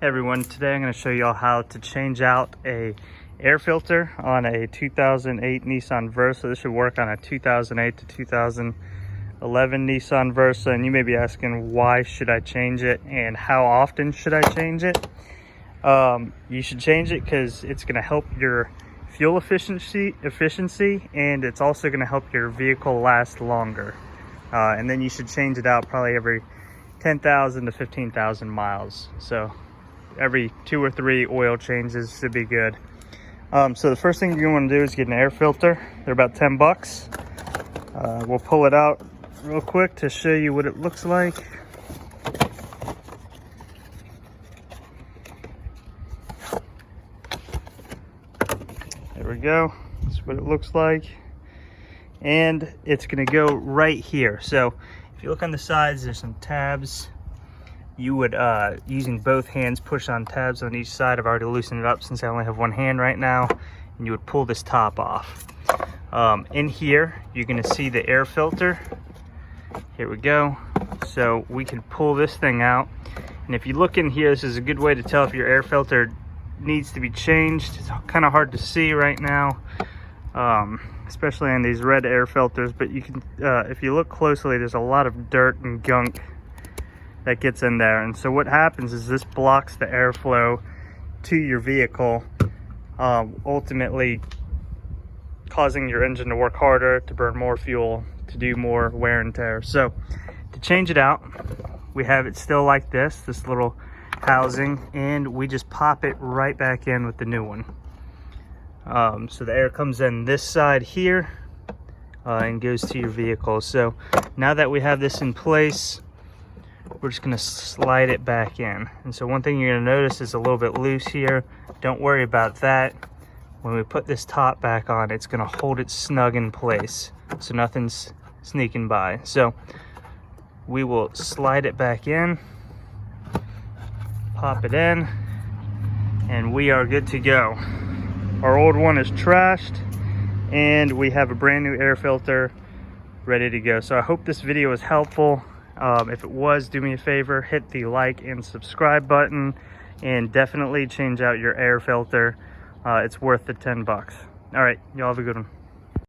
Hey everyone, today I'm going to show you all how to change out a air filter on a 2008 Nissan Versa. This should work on a 2008 to 2011 Nissan Versa, and you may be asking, why should I change it and how often should I change it? You should change it because it's going to help your fuel efficiency, and it's also going to help your vehicle last longer. And then you should change it out probably every 10,000 to 15,000 miles. So every 2 or 3 oil changes should be good. So the first thing you want to do is get an air filter. They're about 10 bucks. We'll pull it out real quick to show you what it looks like. There we go. That's what it looks like. And it's going to go right here. So if you look on the sides, there's some tabs. You would, using both hands, push on tabs on each side. I've already loosened it up since I only have one hand right now. And you would pull this top off. In here, you're going to see the air filter. Here we go. So we can pull this thing out. And if you look in here, this is a good way to tell if your air filter needs to be changed. It's kind of hard to see right now, especially on these red air filters. But you can, if you look closely, there's a lot of dirt and gunk that gets in there, and so what happens is this blocks the airflow to your vehicle, ultimately causing your engine to work harder, to burn more fuel, to do more wear and tear. So to change it out, we have it still like this little housing, and we just pop it right back in with the new one. So the air comes in this side here and goes to your vehicle. So now that we have this in place, we're just going to slide it back in. And so one thing you're going to notice is a little bit loose here. Don't worry about that. When we put this top back on, it's going to hold it snug in place, so nothing's sneaking by. So we will slide it back in, pop it in, and we are good to go. Our old one is trashed, and we have a brand new air filter ready to go. So I hope this video was helpful. If it was, do me a favor, hit the like and subscribe button, and definitely change out your air filter. It's worth the 10 bucks. All right, y'all have a good one.